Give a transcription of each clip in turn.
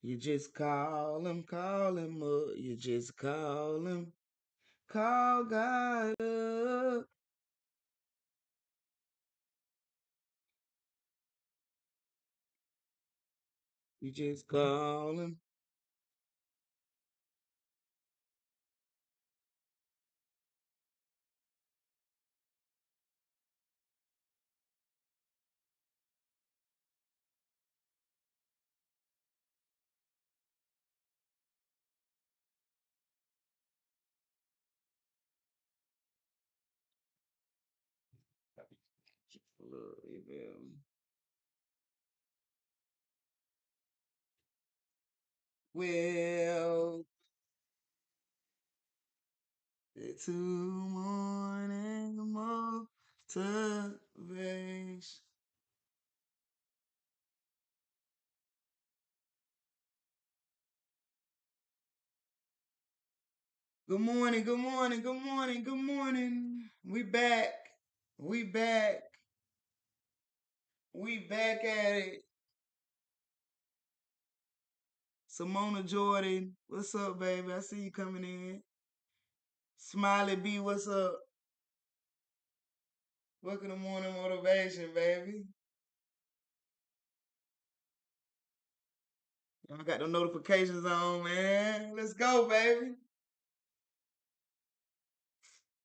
You just call him up. You just call him. Call God up. You just call him. Look, you feel me? Well, to morning motivation. Good morning, good morning, good morning, good morning. We back. We back. We back at it. Simona Jordan, what's up, baby? I see you coming in. Smiley B, what's up? Welcome to Morning Motivation, baby. Y'all got the notifications on, man. Let's go, baby.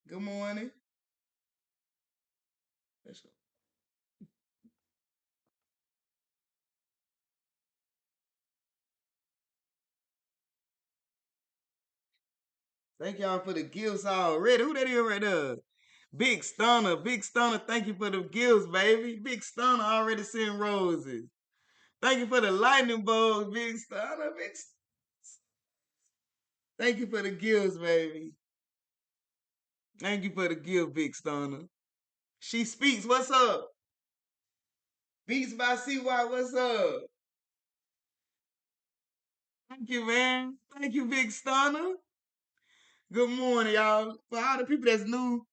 Good morning. Let's go. Thank y'all for the gifts already. Who that is right there? Big Stunner. Big Stunner, thank you for the gifts, baby. Big Stunner already sent roses. Thank you for the lightning bolts, Big Stunner. Thank you for the gifts, baby. Thank you for the gift, Big Stunner. She speaks, what's up? Beats by CY, what's up? Thank you, man. Thank you, Big Stunner. Good morning, y'all. For all the people that's new,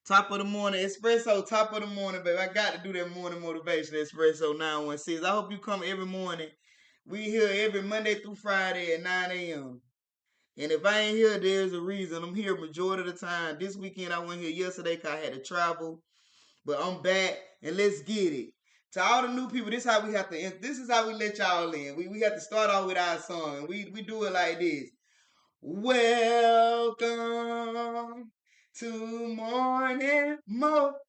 top of the morning, espresso, top of the morning, baby. I got to do that morning motivation, espresso 916. I hope you come every morning. We here every Monday through Friday at 9 a.m. And if I ain't here, there's a reason. I'm here majority of the time. This weekend I went here yesterday because I had to travel. But I'm back and let's get it. To all the new people, this is how we have to. This is how we let y'all in. We have to start off with our song. We do it like this. Welcome to morning motivation,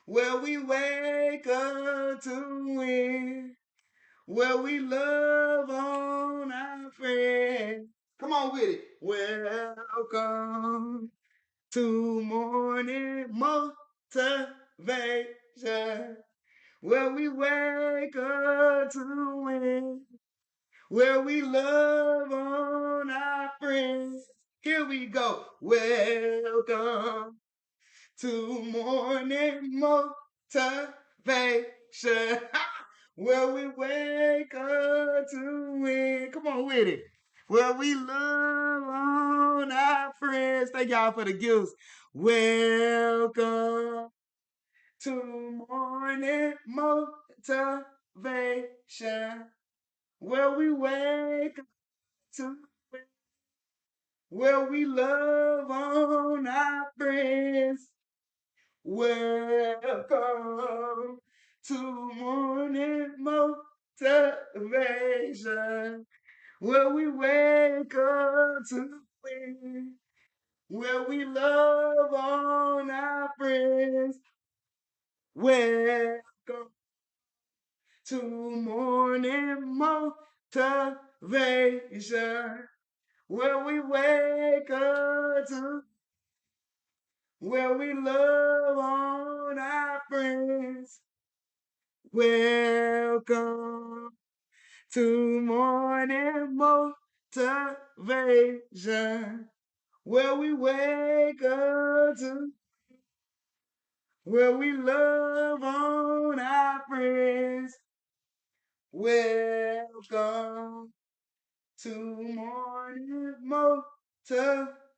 where we wake up to win, where we love on our friends. Come on with it. Welcome to morning motivation, where we wake up to win, where we love on our friends. Here we go. Welcome to morning motivation, where we wake up to win. Come on with it. Where we love on our friends. Thank y'all for the gifts. Welcome to morning motivation, where we wake up to win, where we love on our friends. Welcome to morning motivation, where we wake up to win, where we love on our friends. Welcome to morning motivation, where we wake up to, where we love on our friends. Welcome to morning motivation, where we wake up to, where we love on our friends. Welcome to morning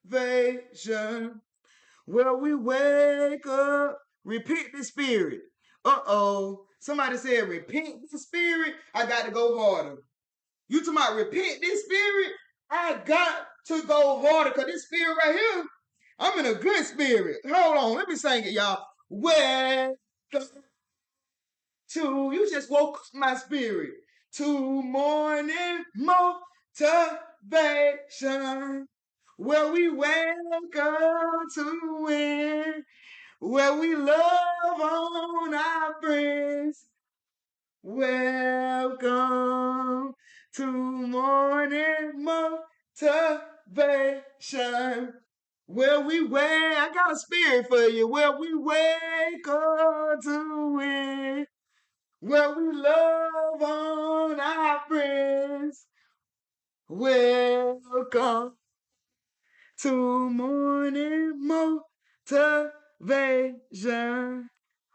motivation, where we wake up, repeat the spirit. Uh-oh. Somebody said, repent this spirit, I got to go harder. You talking about repent this spirit, I got to go harder, because this spirit right here, I'm in a good spirit. Hold on, let me sing it, y'all. Welcome to, you just woke up my spirit, to morning motivation, where we welcome to win, where we love on our friends. Welcome to morning motivation. Where we wake, I got a spirit for you. Where we wake up to win. Where we love on our friends. Welcome to morning motivation.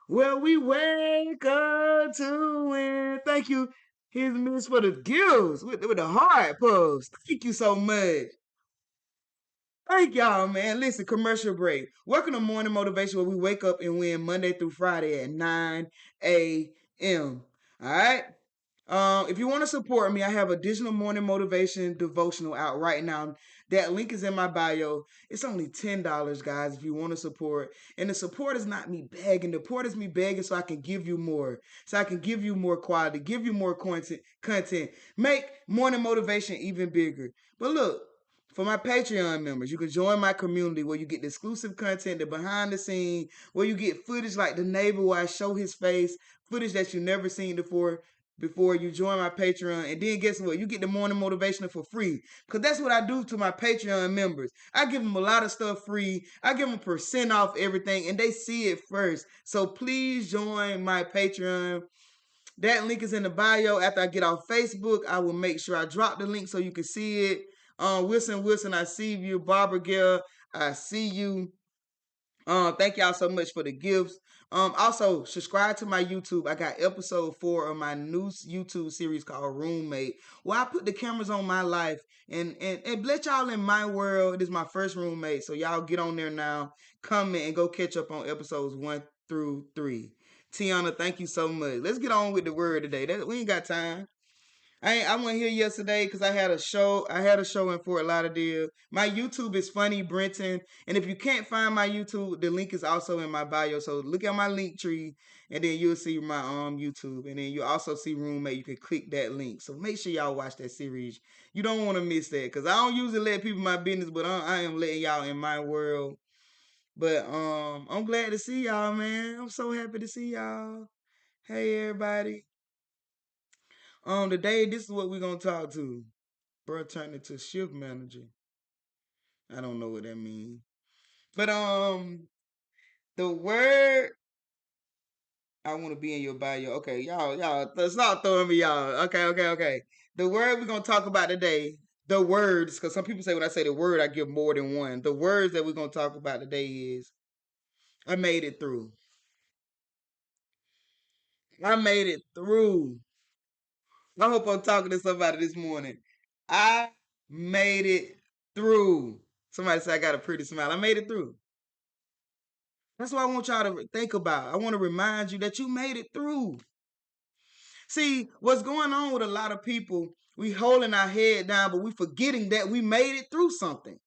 Where we wake up to win. Thank you, His Miss, for the gifts with the heart puffs. Thank you so much. Thank y'all, man. Listen, commercial break. Welcome to Morning Motivation, where we wake up and win Monday through Friday at 9 a.m. All right? If you want to support me, I have additional morning motivation devotional out right now. That link is in my bio. It's only $10, guys, if you want to support. And the support is not me begging. The support is me begging so I can give you more. So I can give you more quality, give you more content, make morning motivation even bigger. But look, for my Patreon members, you can join my community where you get the exclusive content, the behind the scene, where you get footage like the neighbor where I show his face, footage that you never seen before you join my Patreon. And then guess what? You get the morning motivation for free. Because that's what I do to my Patreon members. I give them a lot of stuff free. I give them % off everything, and they see it first. So please join my Patreon. That link is in the bio. After I get off Facebook, I will make sure I drop the link so you can see it. Wilson, I see you. Barbara Gill, I see you. Thank y'all so much for the gifts. Also subscribe to my YouTube. I got episode 4 of my new YouTube series called Roommate, where I put the cameras on my life and let y'all in my world. It is my first roommate, so y'all get on there now, comment, and go catch up on episodes 1 through 3. Tiana, thank you so much. Let's get on with the word today. We ain't got time. I went here yesterday because I had a show. I had a show in Fort Lauderdale. My YouTube is Funny Brenton, and if you can't find my YouTube, the link is also in my bio. So look at my link tree, and then you'll see my YouTube, and then you also see Roommate. You can click that link. So make sure y'all watch that series. You don't want to miss that because I don't usually let people my business, but I am letting y'all in my world. But I'm glad to see y'all, man. I'm so happy to see y'all. Hey everybody. Today this is what we're gonna talk to. Bro turned into shift manager. I don't know what that means. But the word I want to be in your bio. Okay, y'all, stop throwing me y'all. Okay. The word we're gonna talk about today, the words, because some people say when I say the word, I give more than one. The words that we're gonna talk about today is I made it through. I made it through. I hope I'm talking to somebody this morning. I made it through. Somebody say I got a pretty smile. I made it through. That's what I want y'all to think about. I want to remind you that you made it through. See, what's going on with a lot of people, we holding our head down, but we forgetting that we made it through something.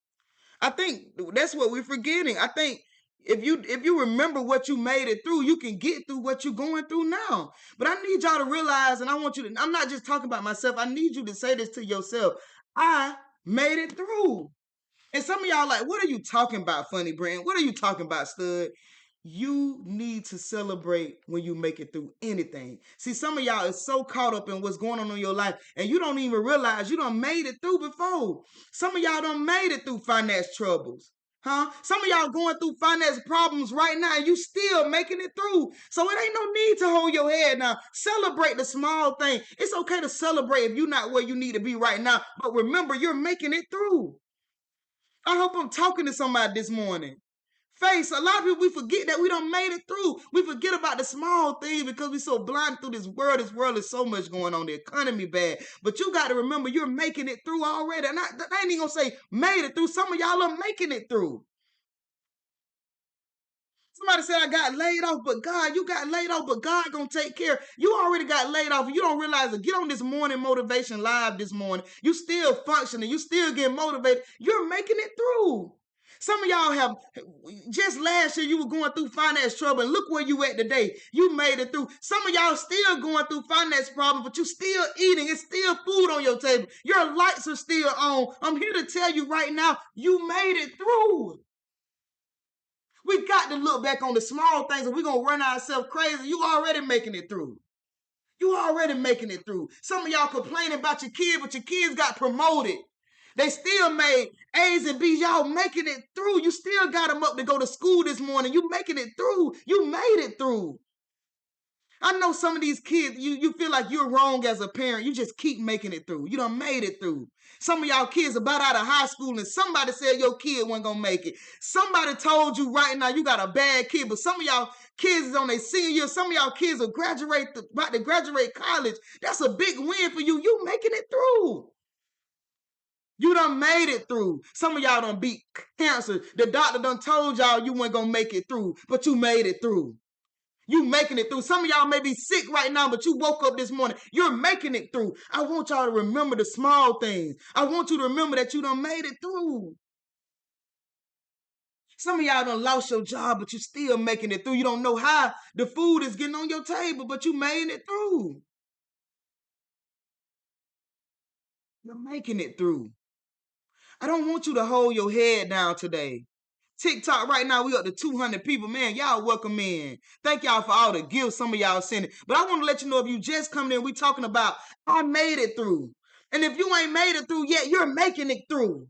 I think that's what we're forgetting. I think if you remember what you made it through, you can get through what you're going through now. But I need y'all to realize, and I want you to, I'm not just talking about myself, I need you to say this to yourself. I made it through. And some of y'all like, what are you talking about, Funny Brand? What are you talking about, Stud? You need to celebrate when you make it through anything. See, some of y'all is so caught up in what's going on in your life, and you don't even realize you done made it through before. Some of y'all done made it through finance troubles. Huh? Some of y'all going through finance problems right now, and you still making it through. So it ain't no need to hold your head now. Celebrate the small thing. It's okay to celebrate if you're not where you need to be right now, but remember, you're making it through. I hope I'm talking to somebody this morning. Face, a lot of people, we forget that we done made it through. We forget about the small things because we're so blind through this world. This world is so much going on. The economy bad. But you got to remember you're making it through already. And I ain't even going to say made it through. Some of y'all are making it through. Somebody said I got laid off, but God, you got laid off, but God gonna take care. You already got laid off. You don't realize it. Get on this morning motivation live this morning. You still functioning. You still getting motivated. You're making it through. Some of y'all have, just last year you were going through finance trouble, and look where you at today. You made it through. Some of y'all still going through finance problems, but you still eating. It's still food on your table. Your lights are still on. I'm here to tell you right now, you made it through. We got to look back on the small things, and we're going to run ourselves crazy. You already making it through. You already making it through. Some of y'all complaining about your kids, but your kids got promoted. They still made A's and B's. Y'all making it through. You still got them up to go to school this morning. You making it through. You made it through. I know some of these kids, you feel like you're wrong as a parent. You just keep making it through. You done made it through. Some of y'all kids about out of high school, and somebody said your kid wasn't gonna make it. Somebody told you right now you got a bad kid, but some of y'all kids is on their senior year. Some of y'all kids are about to graduate college. That's a big win for you. You making it through. You done made it through. Some of y'all done beat cancer. The doctor done told y'all you weren't gonna make it through, but you made it through. You making it through. Some of y'all may be sick right now, but you woke up this morning. You're making it through. I want y'all to remember the small things. I want you to remember that you done made it through. Some of y'all done lost your job, but you still making it through. You don't know how the food is getting on your table, but you made it through. You're making it through. I don't want you to hold your head down today. TikTok right now, we up to 200 people. Man, y'all welcome in. Thank y'all for all the gifts some of y'all sending. But I want to let you know, if you just coming in, we talking about I made it through. And if you ain't made it through yet, you're making it through.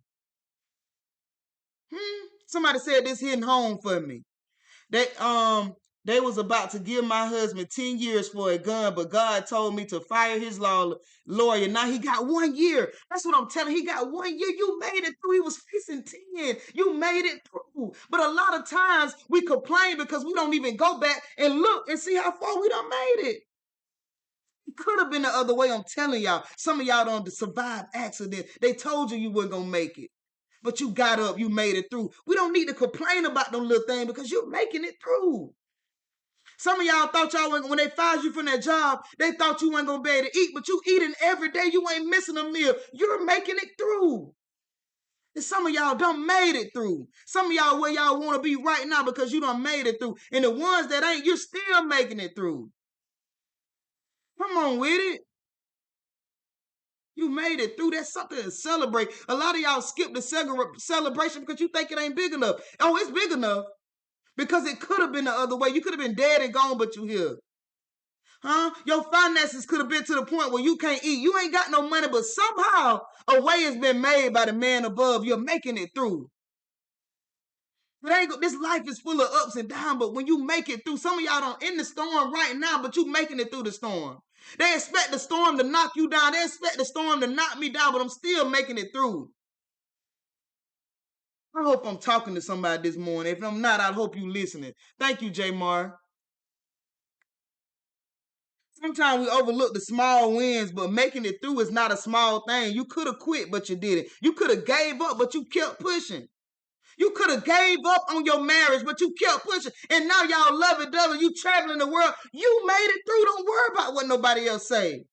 Somebody said this hitting home for me. They was about to give my husband 10 years for a gun, but God told me to fire his lawyer. Now he got 1 year. That's what I'm telling you. He got 1 year. You made it through. He was facing 10. You made it through. But a lot of times we complain because we don't even go back and look and see how far we done made it. It could have been the other way. I'm telling y'all. Some of y'all don't survive accident. They told you you weren't going to make it. But you got up, you made it through. We don't need to complain about them little things because you're making it through. Some of y'all thought y'all, when they fired you from that job, they thought you weren't going to be able to eat, but you eating every day. You ain't missing a meal. You're making it through. And some of y'all done made it through. Some of y'all where y'all want to be right now because you done made it through. And the ones that ain't, you're still making it through. Come on with it. You made it through. That's something to celebrate. A lot of y'all skip the celebration because you think it ain't big enough. Oh, it's big enough. Because it could have been the other way. You could have been dead and gone, but you here. Your finances could have been to the point where you can't eat. You ain't got no money, but somehow a way has been made by the man above. You're making it through. This life is full of ups and downs, but when you make it through, some of y'all don't in the storm right now, but you making it through the storm. They expect the storm to knock you down. They expect the storm to knock me down, but I'm still making it through. I hope I'm talking to somebody this morning. If I'm not, I hope you listening. Thank you, J Mar. Sometimes we overlook the small wins, but making it through is not a small thing. You could have quit, but you didn't. You could have gave up, but you kept pushing. You could have gave up on your marriage, but you kept pushing. And now y'all love it, double. You traveling the world. You made it through. Don't worry about what nobody else say.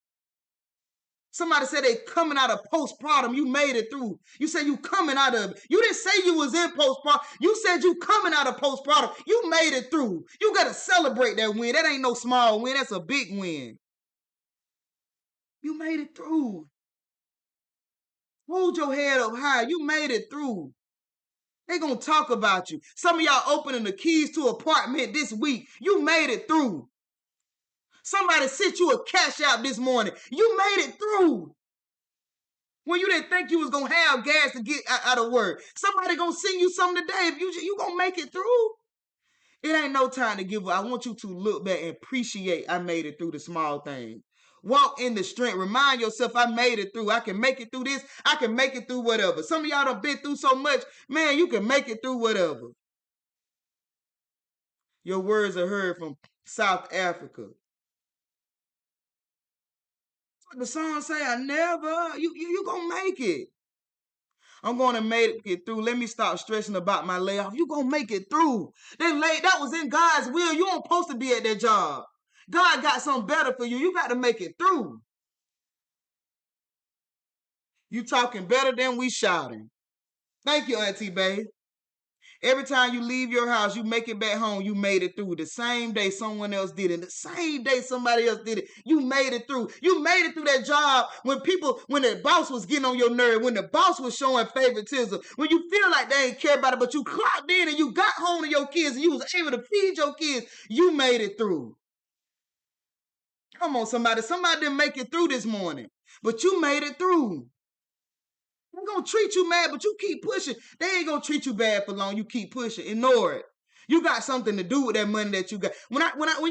Somebody said they coming out of postpartum. You made it through. You said you coming out of it. You didn't say you was in postpartum. You said you coming out of postpartum. You made it through. You got to celebrate that win. That ain't no small win. That's a big win. You made it through. Hold your head up high. You made it through. They gonna talk about you. Some of y'all opening the keys to apartment this week. You made it through. Somebody sent you a cash out this morning. You made it through. When you didn't think you was gonna have gas to get out of work. Somebody gonna send you something today. If you gonna make it through. It ain't no time to give up. I want you to look back and appreciate I made it through the small things. Walk in the strength. Remind yourself I made it through. I can make it through this. I can make it through whatever. Some of y'all done been through so much. Man, you can make it through whatever. Your words are heard from South Africa. What the song say, I never, you gonna make it. I'm going to make it through. Let me stop stressing about my layoff. You going to make it through. That was in God's will. You aren't supposed to be at that job. God got something better for you. You got to make it through. You talking better than we shouting. Thank you, Auntie Bae. Every time you leave your house, you make it back home, you made it through. The same day someone else did it. The same day somebody else did it. You made it through. You made it through that job when the boss was getting on your nerve, when the boss was showing favoritism, when you feel like they ain't care about it, but you clocked in and you got home to your kids and you was able to feed your kids. You made it through. Come on, somebody. Somebody didn't make it through this morning, but you made it through. They're gonna treat you mad, but you keep pushing. They ain't gonna treat you bad for long. You keep pushing. Ignore it. You got something to do with that money that you got. When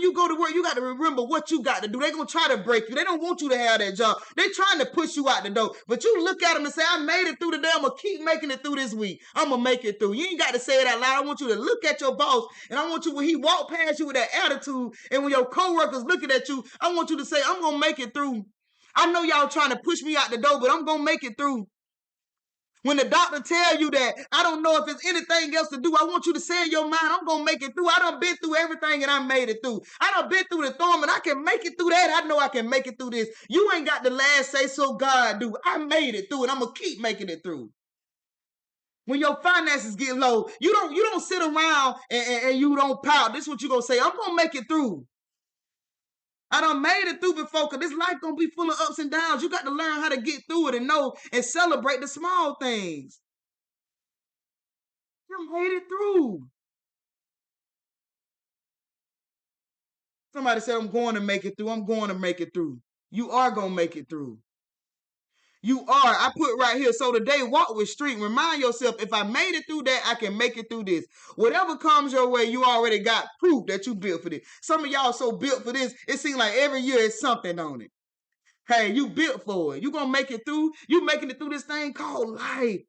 you go to work, you got to remember what you got to do. They're gonna try to break you. They don't want you to have that job. They're trying to push you out the door. But you look at them and say, I made it through today. I'm gonna keep making it through this week. I'm gonna make it through. You ain't got to say it out loud. I want you to look at your boss, and I want you, when he walk past you with that attitude, and when your coworkers looking at you, I want you to say, I'm gonna make it through. I know y'all trying to push me out the door, but I'm gonna make it through. When the doctor tell you that, I don't know if it's anything else to do, I want you to say in your mind, I'm going to make it through. I done been through everything and I made it through. I done been through the storm and I can make it through that. I know I can make it through this. You ain't got the last say, so God do. I made it through and I'm going to keep making it through. When your finances get low, you don't sit around and you don't pout. This is what you going to say. I'm going to make it through. I done made it through before, because this life gonna be full of ups and downs. You got to learn how to get through it and know and celebrate the small things. You made it through. Somebody said, I'm going to make it through. I'm going to make it through. You are going to make it through. You are. I put right here. So today, walk with strength. Remind yourself, if I made it through that, I can make it through this. Whatever comes your way, you already got proof that you built for this. Some of y'all so built for this, it seems like every year it's something on it. Hey, you built for it. You going to make it through. You making it through this thing called life.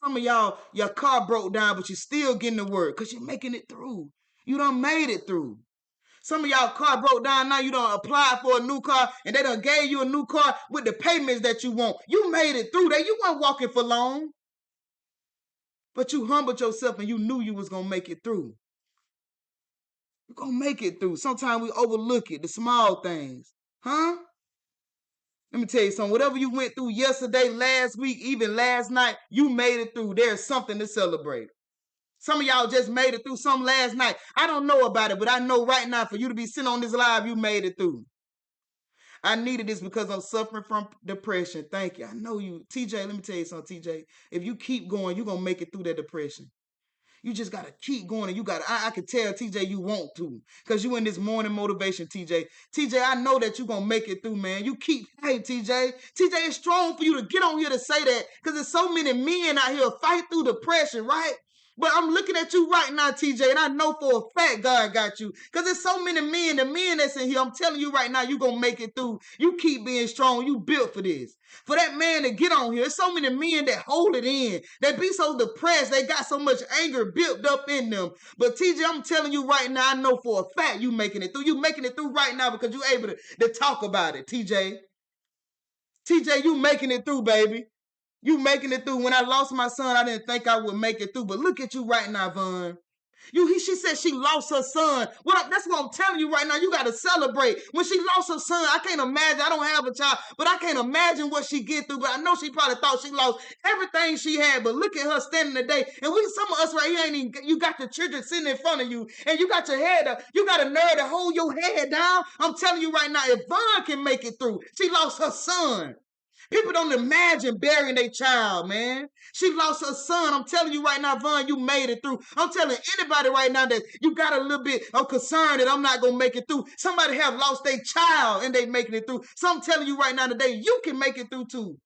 Some of y'all, your car broke down, but you're still getting to work because you're making it through. You done made it through. Some of y'all car broke down now. You done applied for a new car and they done gave you a new car with the payments that you want. You made it through that. You weren't walking for long. But you humbled yourself and you knew you was going to make it through. You're going to make it through. Sometimes we overlook it, the small things. Huh? Let me tell you something. Whatever you went through yesterday, last week, even last night, you made it through. There's something to celebrate. Some of y'all just made it through some last night. I don't know about it, but I know right now for you to be sitting on this live, you made it through. I needed this because I'm suffering from depression. Thank you. I know you. TJ, let me tell you something, TJ. If you keep going, you're going to make it through that depression. You just got to keep going. And you got to, I can tell, TJ, you want to. Because you in this morning motivation, TJ. TJ, I know that you're going to make it through, man. You keep, hey, TJ. TJ, it's strong for you to get on here to say that. Because there's so many men out here fight through depression, right? But I'm looking at you right now, TJ, and I know for a fact God got you. Because there's so many men, the men that's in here, I'm telling you right now, you're going to make it through. You keep being strong. You built for this. For that man to get on here, there's so many men that hold it in. They be so depressed. They got so much anger built up in them. But TJ, I'm telling you right now, I know for a fact you making it through. You making it through right now because you're able to talk about it, TJ. TJ, you making it through, baby. You making it through. When I lost my son, I didn't think I would make it through. But look at you right now, Vaughn. She said she lost her son. That's what I'm telling you right now. You got to celebrate. When she lost her son, I can't imagine. I don't have a child, but I can't imagine what she get through. But I know she probably thought she lost everything she had. But look at her standing today. And some of us right here ain't even, you got the children sitting in front of you, and you got your head up. You got a nerve to hold your head down. I'm telling you right now, if Vaughn can make it through, she lost her son. People don't imagine burying their child, man. She lost her son. I'm telling you right now, Vaughn, you made it through. I'm telling anybody right now that you got a little bit of concern that I'm not going to make it through. Somebody have lost their child and they making it through. So I'm telling you right now today, you can make it through too.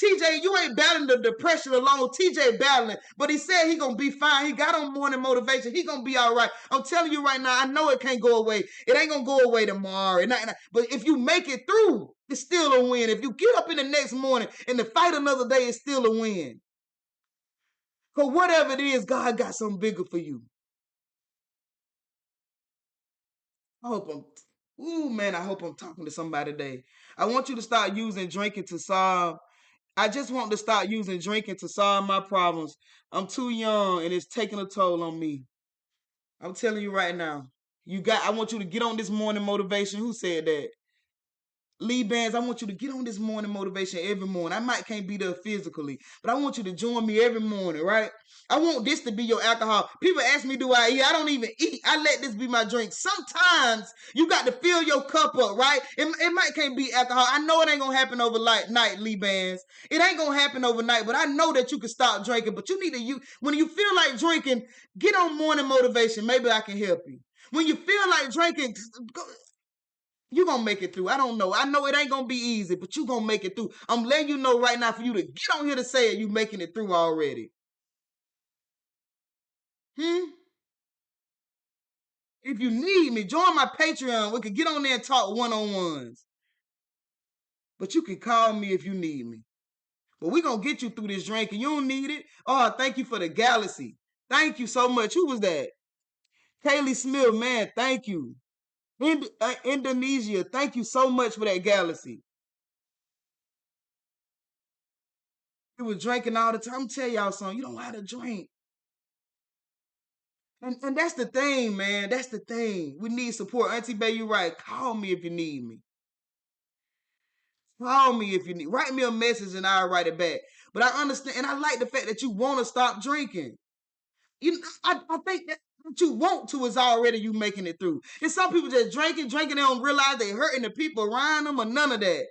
TJ, you ain't battling the depression alone. TJ battling, but he said he gonna be fine. He got on morning motivation. He gonna be all right. I'm telling you right now, I know it can't go away. It ain't gonna go away tomorrow. But if you make it through, it's still a win. If you get up in the next morning and to fight another day, it's still a win. Because whatever it is, God got something bigger for you. I hope I'm... Ooh, man, I hope I'm talking to somebody today. I want you to start using drinking to solve. I just want to start using drinking to solve my problems. I'm too young and it's taking a toll on me. I'm telling you right now. I want you to get on this morning motivation. Who said that? Lee Bands, I want you to get on this morning motivation every morning. I might can't be there physically, but I want you to join me every morning, right? I want this to be your alcohol. People ask me, do I eat? I don't even eat. I let this be my drink. Sometimes you got to fill your cup up, right? It might can't be alcohol. I know it ain't gonna happen overnight, Lee Bands. It ain't gonna happen overnight, but I know that you can stop drinking. But you need to when you feel like drinking, get on morning motivation. Maybe I can help you. When you feel like drinking, you gonna make it through. I don't know. I know it ain't gonna be easy, but you gonna make it through. I'm letting you know right now for you to get on here to say it, you making it through already. If you need me, join my Patreon. We could get on there and talk one-on-ones. But you can call me if you need me. But we gonna get you through this drinking. You don't need it. Oh, thank you for the galaxy. Thank you so much. Who was that? Kaylee Smith, man, thank you. Indonesia, thank you so much for that galaxy. You was drinking all the time. I'm tell y'all something. You don't know how to drink. And that's the thing, man. That's the thing. We need support. Auntie Bay, you right. Call me if you need me. Call me if you need. Write me a message and I'll write it back. But I understand, and I like the fact that you want to stop drinking. I think that what you want to is already you making it through. And some people just drinking, they don't realize they hurting the people around them or none of that.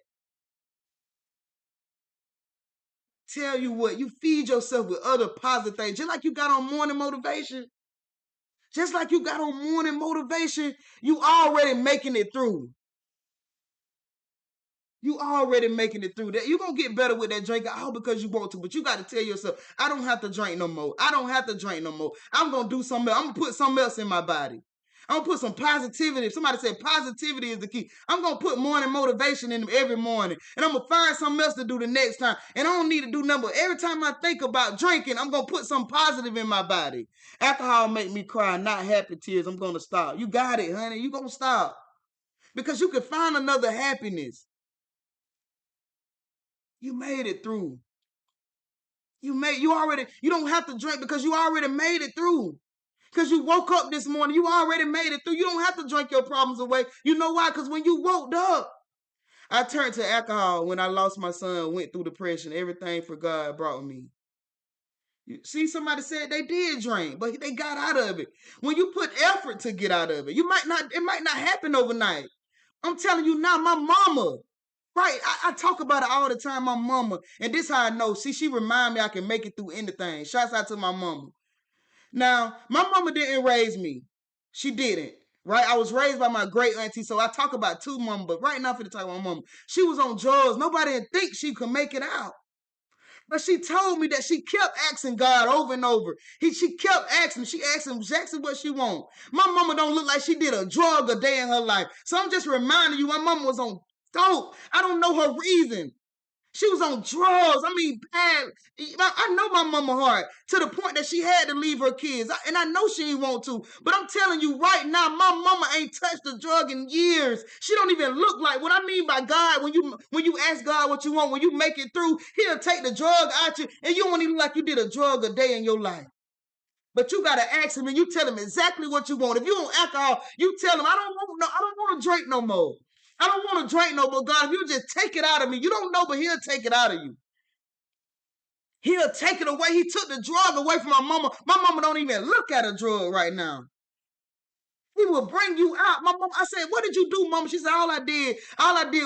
Tell you what, you feed yourself with other positive things. Just like you got on morning motivation. Just like you got on morning motivation, you already making it through. You already making it through that. You're going to get better with that drinking all because you want to. But you got to tell yourself, I don't have to drink no more. I don't have to drink no more. I'm going to do something else. I'm going to put something else in my body. I'm going to put some positivity. If somebody said positivity is the key, I'm going to put morning motivation in them every morning. And I'm going to find something else to do the next time. And I don't need to do nothing. But every time I think about drinking, I'm going to put something positive in my body. Alcohol make me cry, not happy tears. I'm going to stop. You got it, honey. You going to stop. Because you can find another happiness. You made it through. You don't have to drink because you already made it through. Because you woke up this morning, you already made it through. You don't have to drink your problems away. You know why? Because when you woke up, I turned to alcohol when I lost my son, went through depression, everything for God brought me. You see, somebody said they did drink, but they got out of it. When you put effort to get out of it, it might not happen overnight. I'm telling you now, my mama, right, I talk about it all the time, my mama. And this how I know. See, she remind me I can make it through anything. Shouts out to my mama. Now, my mama didn't raise me. She didn't. Right? I was raised by my great auntie, so I talk about two mama, but right now for the talk about my mama. She was on drugs. Nobody didn't think she could make it out. But she told me that she kept asking God over and over. She kept asking. She asked him exactly what she want. My mama don't look like she did a drug a day in her life. So I'm just reminding you, my mama was on dope. I don't know her reason. She was on drugs. I mean, bad. I know my mama hard to the point that she had to leave her kids. And I know she didn't want to. But I'm telling you right now, my mama ain't touched a drug in years. She don't even look like what I mean by God. When you ask God what you want, when you make it through, he'll take the drug out you. And you don't even look like you did a drug a day in your life. But you gotta ask him and you tell him exactly what you want. If you want alcohol, you tell him, I don't want to drink no more. I don't want to drink no more. God, if you just take it out of me, you don't know, but he'll take it out of you. He'll take it away. He took the drug away from my mama. My mama don't even look at a drug right now. He will bring you out. My mama, I said, what did you do, mama? She said, all I did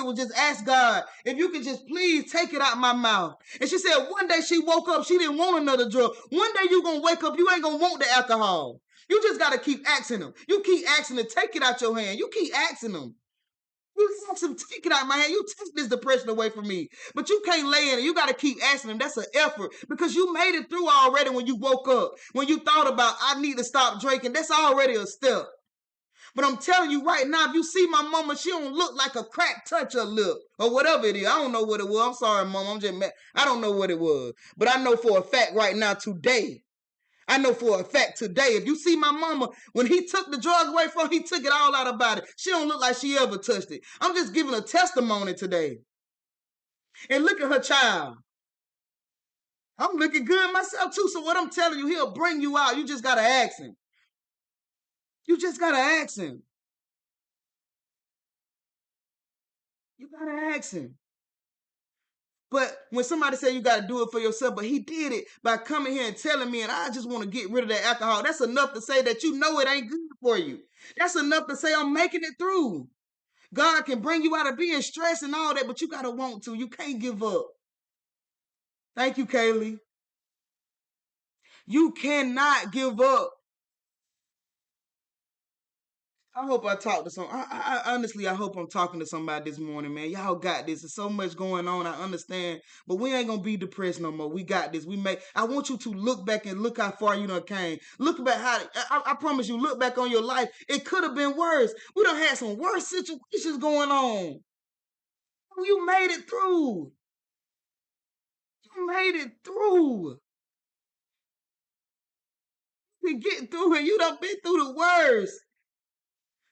was just ask God if you could just please take it out my mouth. And she said, one day she woke up, she didn't want another drug. One day you gonna wake up, you ain't gonna want the alcohol. You just gotta keep asking him. You keep asking to take it out your hand. You keep asking him. You ask him, take it out of my hand. You take this depression away from me. But you can't lay in it. You got to keep asking him. That's an effort because you made it through already when you woke up. When you thought about, I need to stop drinking. That's already a step. But I'm telling you right now, if you see my mama, she don't look like a crack touch her lip or whatever it is. I don't know what it was. I'm sorry, mama. I'm just mad. I don't know what it was. But I know for a fact right now today, I know for a fact today, if you see my mama, when he took the drugs away from her, he took it all out of her body. She don't look like she ever touched it. I'm just giving a testimony today. And look at her child. I'm looking good myself too. So what I'm telling you, he'll bring you out. You just gotta ask him. You just gotta ask him. You gotta ask him. But when somebody say you gotta do it for yourself, but he did it by coming here and telling me, and I just want to get rid of that alcohol. That's enough to say that you know it ain't good for you. That's enough to say I'm making it through. God can bring you out of being stressed and all that, but you gotta want to. You can't give up. Thank you, Kaylee. You cannot give up. I hope I talk to some. Honestly, I hope I'm talking to somebody this morning, man. Y'all got this. There's so much going on. I understand, but we ain't gonna be depressed no more. We got this. We make. I want you to look back and look how far you done came. Look back how. I promise you. Look back on your life. It could have been worse. We done had some worse situations going on. You made it through. You made it through. You get through it. You done been through the worst.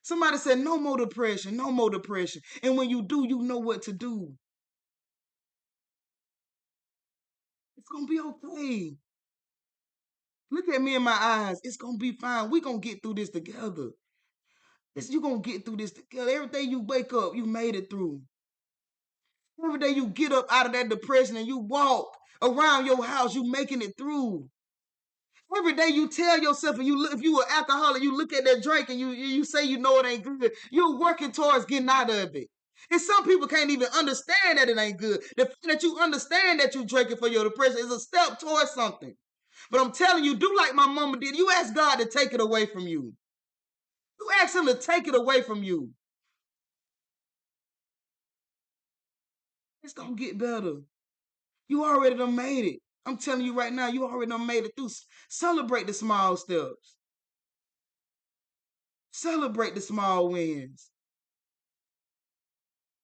Somebody said no more depression. No more depression. And when you do, you know what to do. It's gonna be okay. Look at me in my eyes. It's gonna be fine. We're gonna get through this together. You're gonna get through this together. Every day you wake up, you made it through. Every day you get up out of that depression and you walk around your house, you making it through. Every day you tell yourself, and you look, if you an alcoholic, you look at that drink and you say you know it ain't good. You're working towards getting out of it. And some people can't even understand that it ain't good. The fact that you understand that you're drinking for your depression is a step towards something. But I'm telling you, do like my mama did. You ask God to take it away from you. You ask him to take it away from you. It's gonna get better. You already done made it. I'm telling you right now, you already done made it through. Celebrate the small steps. Celebrate the small wins.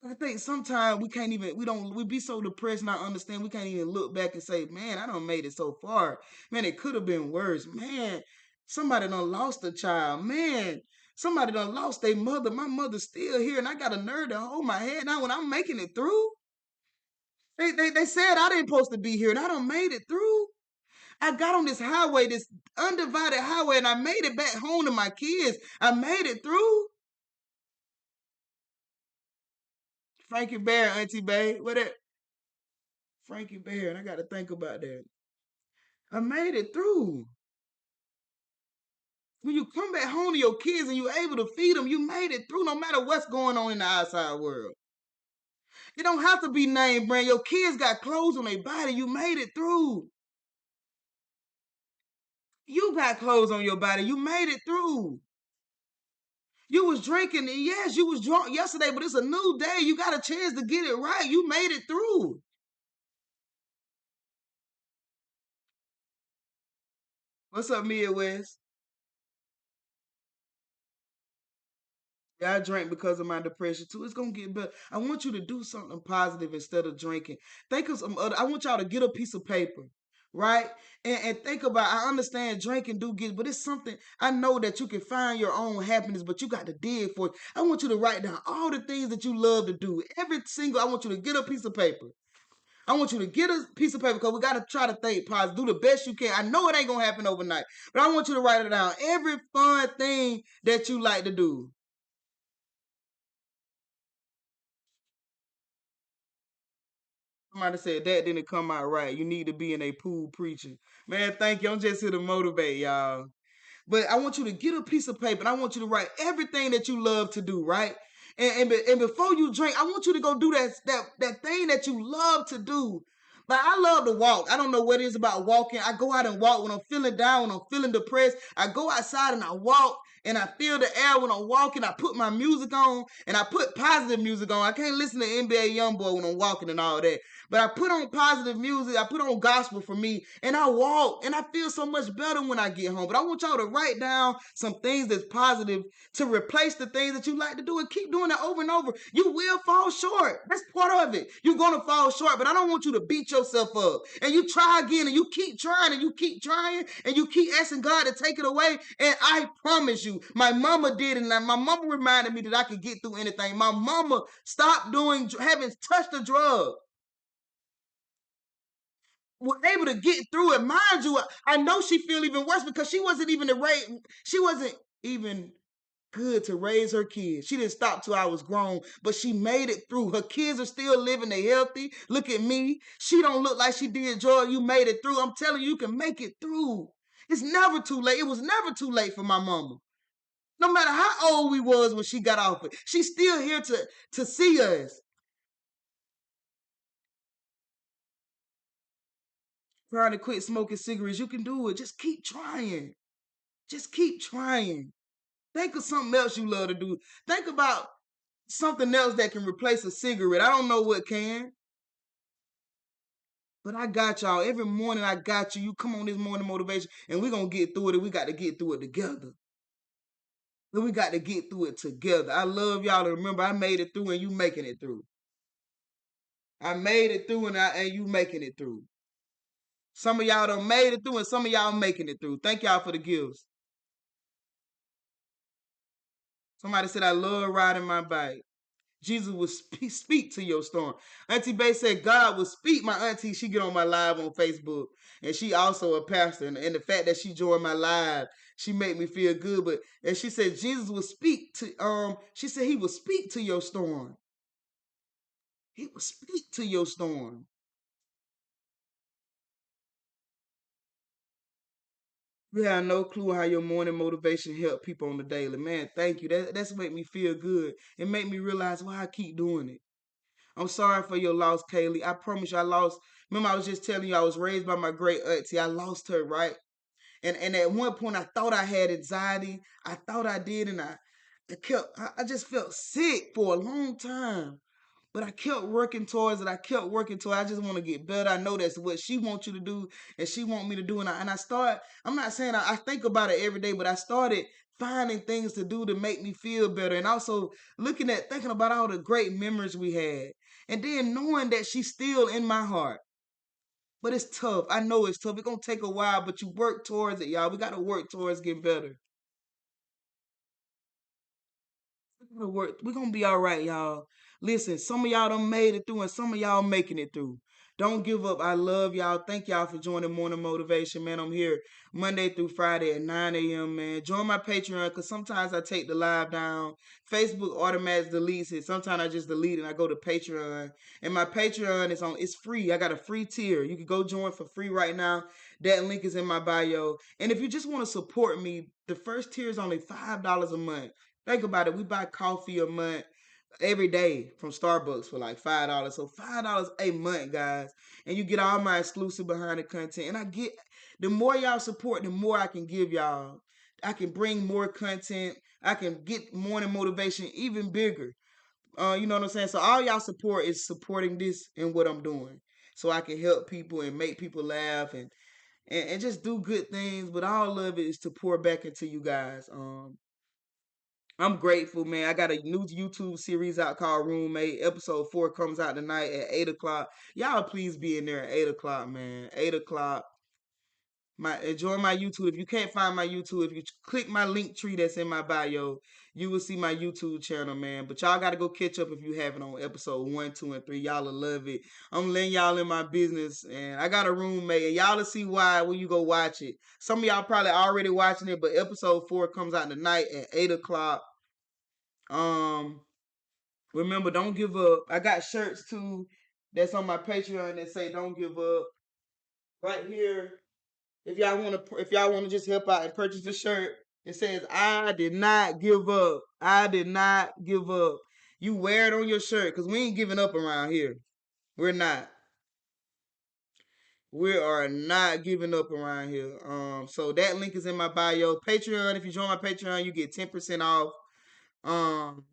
I think sometimes we be so depressed and I understand we can't even look back and say, man, I done made it so far. Man, it could have been worse. Man, somebody done lost a child. Man, somebody done lost their mother. My mother's still here and I got a nerve to hold my head now when I'm making it through. They said I didn't supposed to be here and I done made it through. I got on this highway, this undivided highway, and I made it back home to my kids. I made it through. Frankie Bear, Auntie Bay. What that? Frankie Bear, and I got to think about that. I made it through. When you come back home to your kids and you're able to feed them, you made it through no matter what's going on in the outside world. It don't have to be name brand. Your kids got clothes on their body. You made it through. You got clothes on your body. You made it through. You was drinking. Yes, you was drunk yesterday, but it's a new day. You got a chance to get it right. You made it through. What's up, Midwest? Yeah, I drank because of my depression too. It's gonna get better. I want you to do something positive instead of drinking. Think of some other. I want y'all to get a piece of paper, right? And think about. I understand drinking do get, but it's something. I know that you can find your own happiness, but you got to dig for it. I want you to write down all the things that you love to do. Every single. I want you to get a piece of paper. I want you to get a piece of paper because we got to try to think positive. Do the best you can. I know it ain't gonna happen overnight, but I want you to write it down. Every fun thing that you like to do. Somebody said that didn't come out right. You need to be in a pool preaching. Man, thank you. I'm just here to motivate y'all. But I want you to get a piece of paper and I want you to write everything that you love to do, right? And before you drink, I want you to go do that thing that you love to do. Like I love to walk. I don't know what it is about walking. I go out and walk when I'm feeling down, when I'm feeling depressed. I go outside and I walk and I feel the air when I'm walking. I put my music on and I put positive music on. I can't listen to NBA Youngboy when I'm walking and all that. But I put on positive music, I put on gospel for me, and I walk, and I feel so much better when I get home. But I want y'all to write down some things that's positive to replace the things that you like to do and keep doing it over and over. You will fall short. That's part of it. You're going to fall short, but I don't want you to beat yourself up. And you try again, and you keep trying, and you keep trying, and you keep asking God to take it away. And I promise you, my mama did, and my mama reminded me that I could get through anything. My mama stopped having touched a drug. Was able to get through it. Mind you, I know she feel even worse because she wasn't even good to raise her kids. She didn't stop till I was grown, but she made it through. Her kids are still living, they healthy. Look at me. She don't look like she did, Joy. You made it through. I'm telling you, you can make it through. It's never too late. It was never too late for my mama. No matter how old we was when she got off it, she's still here to see us. Trying to quit smoking cigarettes, you can do it. Just keep trying. Just keep trying. Think of something else you love to do. Think about something else that can replace a cigarette. I don't know what can, but I got y'all. Every morning I got you. You come on this morning motivation, and we're going to get through it, and we got to get through it together. And we got to get through it together. I love y'all to remember I made it through, and you making it through. I made it through, and you making it through. Some of y'all done made it through, and some of y'all making it through. Thank y'all for the gifts. Somebody said, I love riding my bike. Jesus will speak to your storm. Auntie Bay said God will speak. My auntie, she get on my live on Facebook, and she also a pastor. And the fact that she joined my live, she made me feel good. But and she said Jesus will speak to she said he will speak to your storm. He will speak to your storm. You have no clue how your morning motivation help people on the daily. Man, thank you. That's make me feel good. It make me realize why I keep doing it. I'm sorry for your loss, Kaylee. I promise you I lost. Remember, I was just telling you I was raised by my great auntie. I lost her, right? And at one point I thought I had anxiety. I thought I did, and I just felt sick for a long time. But I kept working towards it. I kept working towards it. I just want to get better. I know that's what she wants you to do and she want me to do. And I start, I'm not saying I think about it every day, but I started finding things to do to make me feel better. And also thinking about all the great memories we had. And then knowing that she's still in my heart. But it's tough. I know it's tough. It's going to take a while, but you work towards it, y'all. We got to work towards getting better. We're gonna be all right, y'all. Listen, some of y'all done made it through, and some of y'all making it through. Don't give up. I love y'all. Thank y'all for joining Morning Motivation, man. I'm here Monday through Friday at 9 a.m., man. Join my Patreon, because sometimes I take the live down. Facebook automatically deletes it. Sometimes I just delete it and I go to Patreon. And my Patreon it's free. I got a free tier. You can go join for free right now. That link is in my bio. And if you just want to support me, the first tier is only $5 a month. Think about it. We buy coffee a month every day from Starbucks for like $5. So $5 a month, guys. And you get all my exclusive behind the content. And the more y'all support, the more I can give y'all. I can bring more content. I can get morning motivation even bigger. You know what I'm saying? So all y'all support is supporting this and what I'm doing. So I can help people and make people laugh and just do good things. But all of it is to pour back into you guys. I'm grateful, man. I got a new YouTube series out called Roommate. Episode 4 comes out tonight at 8 o'clock. Y'all please be in there at 8 o'clock, man. 8 o'clock. Join my YouTube. If you can't find my YouTube, if you click my link tree that's in my bio, you will see my YouTube channel, man. But y'all got to go catch up if you haven't on episode 1, 2, and 3. Y'all will love it. I'm letting y'all in my business, and I got a roommate, and y'all will see why when you go watch it. Some of y'all probably already watching it, but episode 4 comes out tonight at 8 o'clock. Remember, don't give up. I got shirts too that's on my Patreon that say "Don't give up." Right here, if y'all want to just help out and purchase a shirt, it says "I did not give up. I did not give up." You wear it on your shirt because we ain't giving up around here. We're not. We are not giving up around here. So that link is in my bio. Patreon. If you join my Patreon, you get 10% off. Um,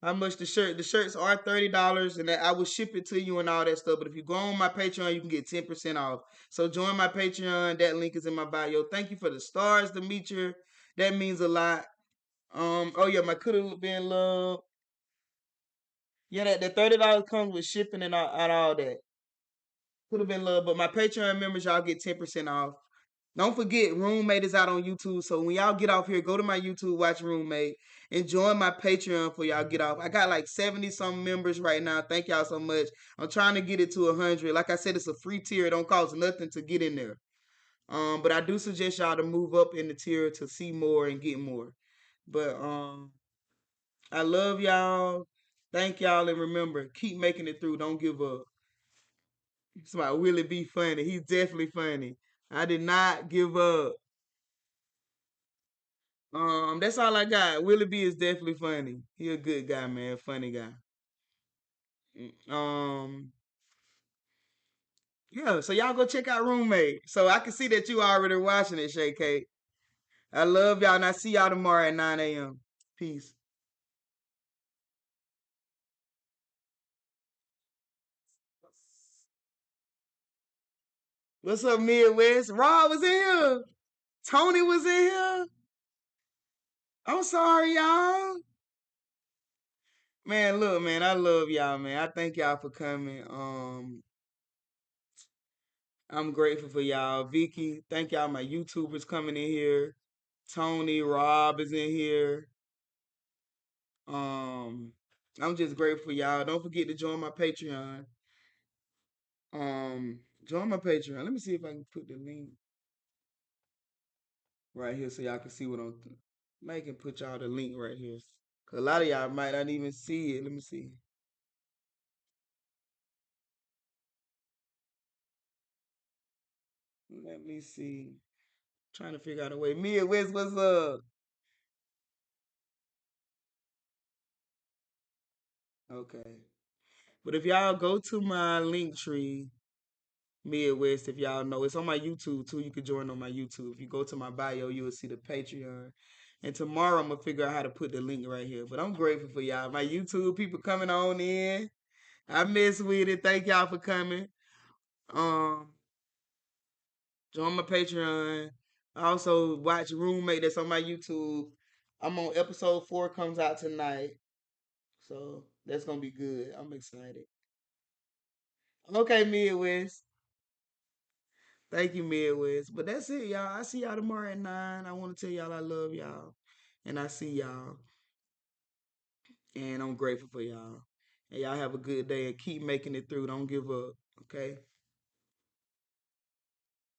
how much the shirt. The shirts are $30, and I will ship it to you and all that stuff. But if you go on my Patreon, you can get 10% off. So join my Patreon. That link is in my bio. Thank you for the stars, Demetria. That means a lot. Oh yeah, my could have been love. Yeah, that the $30 comes with shipping and all that. Could have been love, but my Patreon members, y'all get 10% off. Don't forget, Roommate is out on YouTube. So when y'all get off here, go to my YouTube, watch Roommate, and join my Patreon for y'all get off. I got like 70 some members right now. Thank y'all so much. I'm trying to get it to 100. Like I said, it's a free tier. It don't cost nothing to get in there. But I do suggest y'all to move up in the tier to see more and get more. But I love y'all. Thank y'all, and remember, keep making it through. Don't give up. Somebody Willie be funny. He's definitely funny. I did not give up. That's all I got. Willie B is definitely funny. He a good guy, man. Funny guy. Um, yeah. So y'all go check out Roommate. So I can see that you already watching it, Shay Kate. I love y'all, and I see y'all tomorrow at 9 a.m. Peace. What's up, Midwest? Rob was in here. Tony was in here. I'm sorry, y'all. Man, look, man, I love y'all, man. I thank y'all for coming. I'm grateful for y'all. Vicky, thank y'all, my YouTubers coming in here. Tony, Rob is in here. Um, I'm just grateful for y'all. Don't forget to join my Patreon. Join my Patreon. Let me see if I can put the link right here so y'all can see what I'm making. Put y'all the link right here. Cause a lot of y'all might not even see it. Let me see. Let me see. Trying to figure out a way. Midwest, what's up? Okay. But if y'all go to my link tree, Midwest, if y'all know, it's on my YouTube too. You can join on my YouTube. If you go to my bio, you will see the Patreon. And tomorrow I'm gonna figure out how to put the link right here. But I'm grateful for y'all. My YouTube people coming on in. I miss with it. Thank y'all for coming. Um, join my Patreon. I also watch Roommate that's on my YouTube. I'm on episode 4 comes out tonight. So that's gonna be good. I'm excited. Okay, Midwest. Thank you, Midwest. But that's it, y'all. I see y'all tomorrow at 9. I want to tell y'all I love y'all. And I see y'all. And I'm grateful for y'all. And y'all have a good day and keep making it through. Don't give up. Okay?